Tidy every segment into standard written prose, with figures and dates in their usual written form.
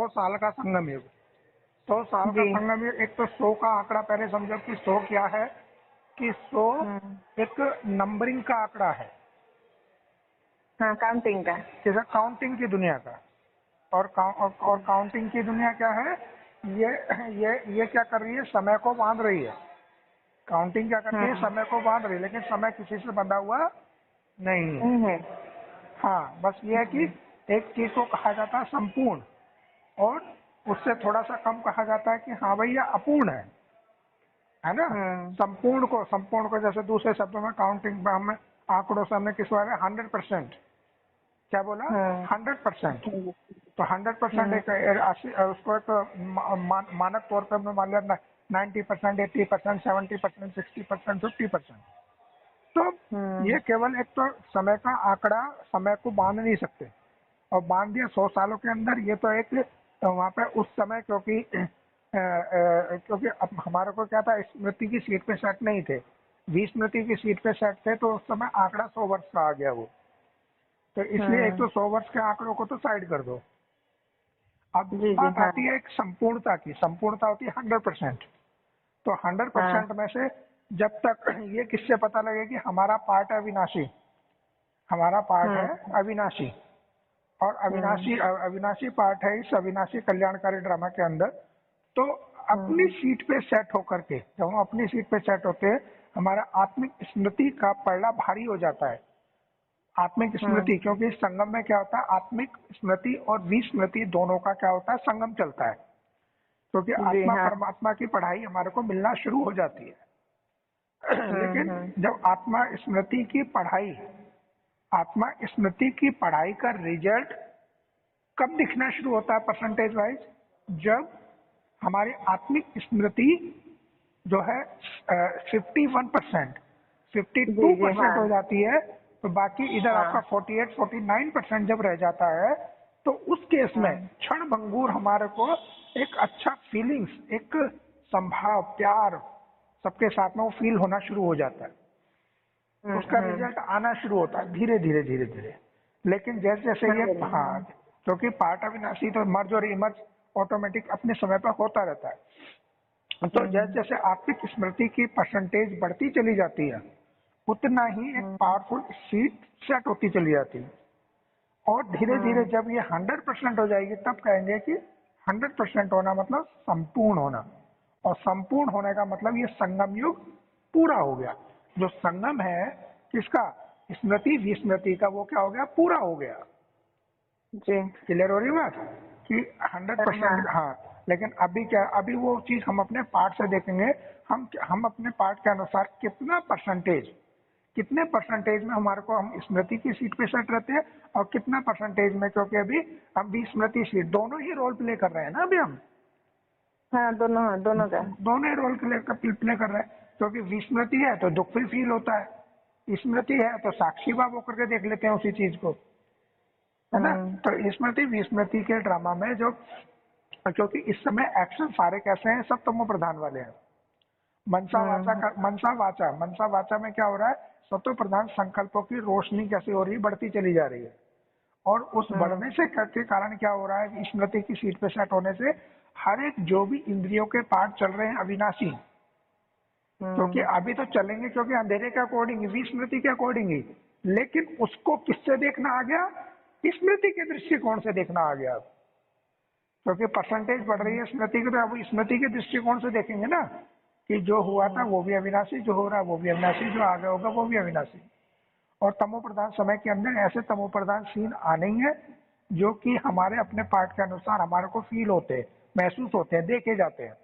100 साल का संगम युग। 100 साल का जी। संगम युग, एक तो 100 का आंकड़ा पहले समझो कि 100 क्या है, कि 100 एक नंबरिंग का आंकड़ा है, हाँ, काउंटिंग का। जैसे काउंटिंग की दुनिया का। और काउंटिंग की दुनिया क्या है, ये क्या कर रही है, समय को बांध रही है। काउंटिंग क्या करती है, समय को बांध रही है, लेकिन समय किसी से बंधा हुआ नहीं है। नहीं है। हाँ, बस ये है कि एक चीज को कहा जाता है संपूर्ण, और उससे थोड़ा सा कम कहा जाता है कि हाँ भाई ये अपूर्ण है ना। संपूर्ण को जैसे दूसरे शब्दों में काउंटिंग में हमें आंकड़ों से हमने किस बारे 100%, क्या बोला, 100%। तो 100% एक उसको एक मानक तौर पे हमने मान लिया 90%, 80%, 70%, 60%, 50%। तो ये केवल एक तो समय का आंकड़ा समय को बांध नहीं सकते, और बांध दिया 100 सालों के अंदर, ये तो एक वहाँ पे उस समय, क्योंकि अब हमारे को क्या था, स्मृति की सीट पे सेट नहीं थे, विस्मृति की सीट पे सेट थे, तो उस समय आंकड़ा 100 वर्ष का आ गया वो। तो इसलिए एक तो 100 वर्ष के आंकड़ों को तो साइड कर दो। अब जी जी। बात हाँ आती है एक संपूर्णता की। संपूर्णता होती है 100%। तो 100% हाँ। में से जब तक ये किससे पता लगे कि हमारा पार्ट है अविनाशी, हमारा पार्ट है अविनाशी, और अविनाशी अविनाशी पार्ट है इस अविनाशी कल्याणकारी ड्रामा के अंदर। तो अपनी सीट पे सेट होकर के, जब हम अपनी सीट पे सेट होते हैं, हमारा आत्मिक स्मृति का पलड़ा भारी हो जाता है। आत्मिक स्मृति, क्योंकि इस संगम में क्या होता है, आत्मिक स्मृति और विस्मृति दोनों का क्या होता है, संगम चलता है। क्योंकि जी। आत्मा हाँ। परमात्मा की पढ़ाई हमारे को मिलना शुरू हो जाती है। लेकिन जब आत्मा स्मृति की पढ़ाई, आत्मा स्मृति की पढ़ाई का रिजल्ट कब दिखना शुरू होता है परसेंटेज वाइज, जब हमारी आत्मिक स्मृति जो है 51%, जी जी। 52% हाँ हो जाती है, तो बाकी इधर आपका हाँ 48-49% जब रह जाता है, तो उस केस में हाँ। क्षण भंगुर हमारे को एक अच्छा फीलिंग्स, एक संभाव, प्यार सबके साथ में वो फील होना शुरू हो जाता है। उसका रिजल्ट आना शुरू होता है धीरे धीरे धीरे धीरे। लेकिन जैसे जैसे ये, हाँ, क्योंकि पार्ट अविनाशी तो मर्ज और इमर्ज ऑटोमेटिक अपने समय पर होता रहता है। तो जैसे जैसे आत्मिक स्मृति की परसेंटेज बढ़ती चली जाती है, उतना ही एक पावरफुल सीट सेट होती चली जाती है। और धीरे धीरे जब ये 100% हो जाएगी, तब कहेंगे कि 100% होना मतलब संपूर्ण होना, और संपूर्ण होने का मतलब ये संगम युग पूरा हो गया। जो संगम है किसका, स्मृति विस्मृति का, वो क्या हो गया, पूरा हो गया। जी। क्लियर हो रही बात कि 100%। हाँ। हाँ, लेकिन अभी क्या, अभी वो चीज हम अपने पार्ट से देखेंगे। हम अपने पार्ट के अनुसार कितने परसेंटेज में हमारे को, हम स्मृति की सीट पे सेट रहते हैं, और कितना परसेंटेज में, क्योंकि अभी हम भी स्मृति सीट दोनों ही रोल प्ले कर रहे हैं ना अभी हम, हाँ, दोनों दोनों का। दोनों ही रोल प्ले कर रहे हैं। क्योंकि विस्मृति है तो दुख भी फील होता है, स्मृति है तो साक्षी भाव होकर के देख लेते हैं उसी चीज को, है ना। तो स्मृति विस्मृति के ड्रामा में जो, क्योंकि इस समय एक्शन सारे कैसे हैं, सब तमो प्रधान वाले हैं। मनसा वाचा में क्या हो रहा है, सत्व प्रधान संकल्पों की रोशनी कैसे हो रही है, बढ़ती चली जा रही है। और उस बढ़ने से के कारण क्या हो रहा है, स्मृति की सीट पे सेट होने से हर एक जो भी इंद्रियों के पार्ट चल रहे हैं अविनाशी, क्योंकि अभी तो चलेंगे क्योंकि अंधेरे के अकॉर्डिंग, विस्मृति के अकॉर्डिंग ही, लेकिन उसको किससे देखना आ गया, स्मृति के दृष्टिकोण से देखना आ गया। क्योंकि परसेंटेज बढ़ रही है स्मृति की, तो अब स्मृति के दृष्टिकोण से देखेंगे ना, कि जो हुआ था वो भी अविनाशी, जो हो रहा है वो भी अविनाशी, जो आगे होगा वो भी अविनाशी। और तमो प्रधान समय के अंदर ऐसे तमो प्रधान सीन आने ही है, जो कि हमारे अपने पार्ट के अनुसार हमारे को फील होते हैं, महसूस होते हैं, देखे जाते हैं।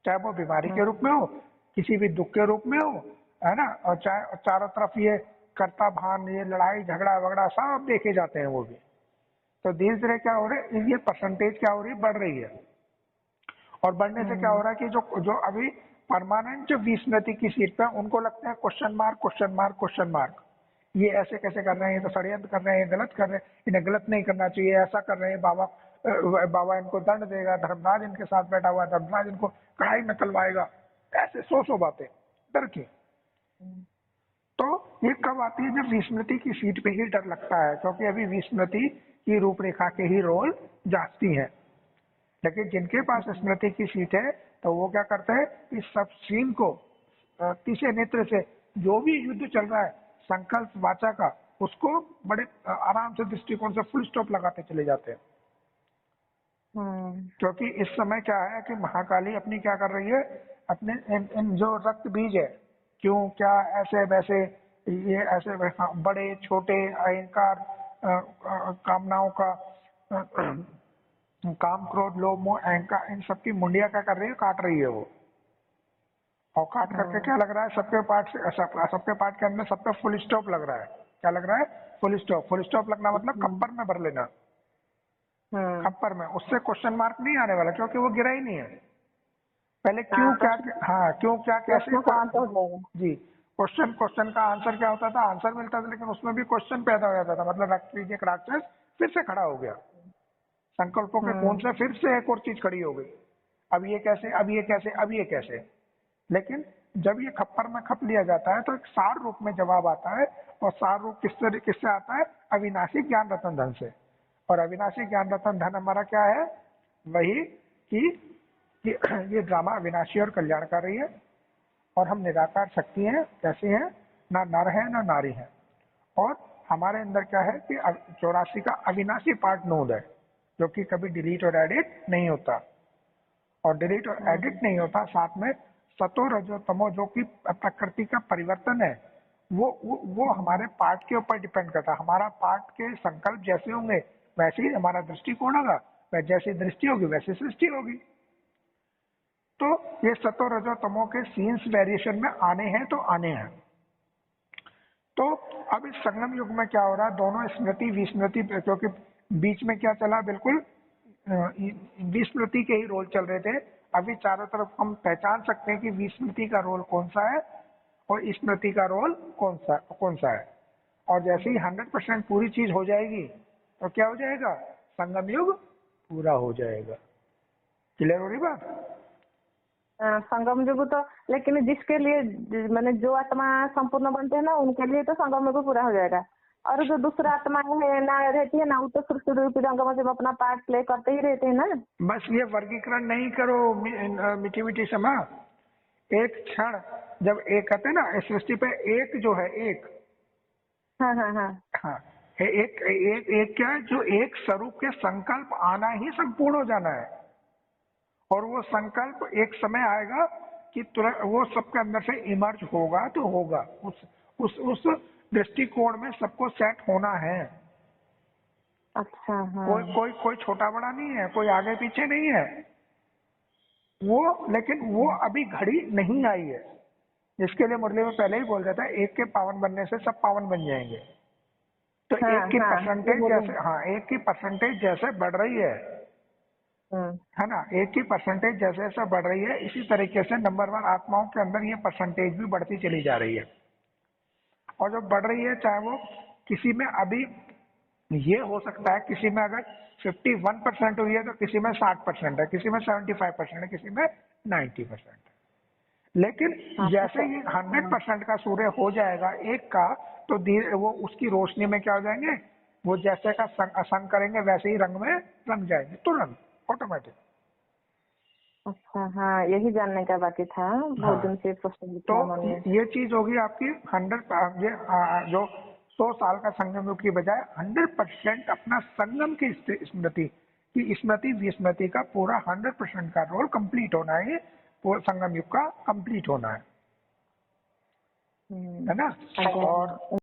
चाहे वो बीमारी के रूप में हो, किसी भी दुख के रूप में हो, है ना। और चाहे चारों तरफ ये कर्ता भान, ये लड़ाई झगड़ा वगड़ा सब देखे जाते हैं वो भी। तो धीरे धीरे क्या हो रहा है, ये परसेंटेज क्या हो रही है, बढ़ रही है। और बढ़ने से क्या हो रहा है कि जो जो अभी परमानेंट जो विस्मृति की सीट पे, उनको लगता है question mark question mark question mark, ये ऐसे कैसे कर रहे हैं, ये तो षड्यंत्र कर रहे हैं, गलत कर रहे हैं, इन्हें गलत नहीं करना चाहिए, ऐसा कर रहे हैं, बाबा इनको दंड देगा, धर्मराज इनके साथ बैठा हुआ है, धर्मराज इनको कढ़ाई में तलवाएगा, ऐसे सौ बातें डर की। तो ये कब आती है, जब विस्मृति की सीट पे ही डर लगता है, क्योंकि अभी विस्मृति की रूपरेखा के ही रोल जांचती है। लेकिन जिनके पास स्मृति की सीट है तो वो क्या करते हैं कि सब सीन को तीसरे नेत्र से जो भी युद्ध चल रहा है संकल्प वाचा का उसको बड़े आराम से दृष्टिकोण से फुल स्टॉप लगाते चले जाते हैं। क्योंकि इस समय क्या है कि महाकाली अपनी क्या कर रही है, अपने इन जो रक्त बीज है, क्यों क्या ऐसे वैसे ये ऐसे बड़े छोटे अहंकार कामनाओं का काम क्रोध लोभ मोह अहंकार इन सबकी मुंडिया क्या कर रही है, काट रही है वो। और काट करके क्या लग रहा है, सबके पार्ट के अंदर सबका फुल स्टॉप लग रहा है। क्या लग रहा है? Full stop. फुल स्टॉप लगना मतलब खप्पर में भर लेना, खप्पर में, उससे क्वेश्चन मार्क नहीं आने वाला क्योंकि वो गिरा ही नहीं है। पहले क्यों क्या, हाँ क्यों क्या कैसे जी, क्वेश्चन का आंसर क्या होता था, आंसर मिलता था लेकिन उसमें भी क्वेश्चन पैदा हो जाता था। मतलब रक्त बीज एक राक्षस फिर से खड़ा हो गया, संकल्पों के खून से फिर से एक और चीज खड़ी हो गई। अब ये कैसे, अब ये कैसे, अब ये कैसे। लेकिन जब ये खप्पर में खप लिया जाता है तो एक सार रूप में जवाब आता है। और सार रूप किससे आता है? अविनाशी ज्ञान रतन धन से। और अविनाशी ज्ञान रतन धन हमारा क्या है? वही कि ये ड्रामा अविनाशी और कल्याणकारी है और हम निराकार शक्ति हैं। कैसी हैं? ना नर है ना नारी है। और हमारे अंदर क्या है कि 84 का अविनाशी पार्ट नोड है जो कि कभी डिलीट और एडिट नहीं होता। और डिलीट और एडिट नहीं होता, साथ में सतो रजो तमो जो कि प्रकृति का परिवर्तन है वो हमारे पार्ट के ऊपर डिपेंड करता है। हमारा पार्ट के संकल्प जैसे होंगे वैसे ही हमारा दृष्टिकोण होगा, जैसी दृष्टि होगी वैसी सृष्टि होगी। तो ये सतो रजो तमो के सीन्स वेरिएशन में आने हैं तो आने हैं। तो अब इस संगम युग में क्या हो रहा है, दोनों स्मृति विस्मृति, क्योंकि बीच में क्या चला, बिल्कुल विस्मृति के ही रोल चल रहे थे। अभी चारों तरफ हम पहचान सकते हैं कि विस्मृति का रोल कौन सा है और स्मृति का रोल कौन सा है। और जैसे ही 100% पूरी चीज हो जाएगी तो क्या हो जाएगा, संगम युग पूरा हो जाएगा। क्लियर हो रही बात? संगम युग तो, लेकिन जिसके लिए मैंने जो आत्मा संपूर्ण बनते हैं ना उनके लिए तो संगम युग पूरा हो जाएगा। और जो दूसरा आत्मा है ना रहती है ना, वो तो सृष्टि रूपी रंग में अपना पार्ट प्ले करते ही रहते हैं ना। बस ये वर्गीकरण नहीं करो मीठी मीठी समा। एक क्षण जब एक कहते हैं ना इस सृष्टि पे एक जो है एक, हाँ हाँ हाँ हाँ एक क्या है, जो एक स्वरूप के संकल्प आना ही संपूर्ण हो जाना है। और वो संकल्प एक समय आएगा कि तुरंत वो सबके अंदर से इमर्ज होगा तो होगा। उस दृष्टिकोण में सबको सेट होना है। अच्छा हाँ। कोई छोटा बड़ा नहीं है, कोई आगे पीछे नहीं है वो, लेकिन वो अभी घड़ी नहीं आई है। इसके लिए मुरली में पहले ही बोल देता है, एक के पावन बनने से सब पावन बन जाएंगे। तो हाँ, एक की हाँ, परसेंटेज जैसे, हाँ एक की परसेंटेज जैसे बढ़ रही है ना, एक की परसेंटेज जैसे जैसे बढ़ रही है, इसी तरीके से नंबर 1 आत्माओं के अंदर ये परसेंटेज भी बढ़ती चली जा रही है। और जो बढ़ रही है, चाहे वो किसी में अभी ये हो सकता है, किसी में अगर 51% हुई है तो किसी में 60% है, किसी में 75% है, किसी में 90% है। लेकिन जैसे ही 100% का सूर्य हो जाएगा एक का, तो धीरे वो उसकी रोशनी में क्या हो जाएंगे, वो जैसे का संग करेंगे वैसे ही रंग में रंग जाएंगे, तुरंत ऑटोमेटिक। अच्छा हाँ, यही जानने का बाकी था बहुत दिन से प्रश्न। तो ये चीज होगी आपकी 100, ये जो 100 साल का संगम युग की बजाय 100% अपना संगम की स्मृति विस्मृति का पूरा 100% का रोल कंप्लीट होना है। संगम युग का कंप्लीट होना है ना। और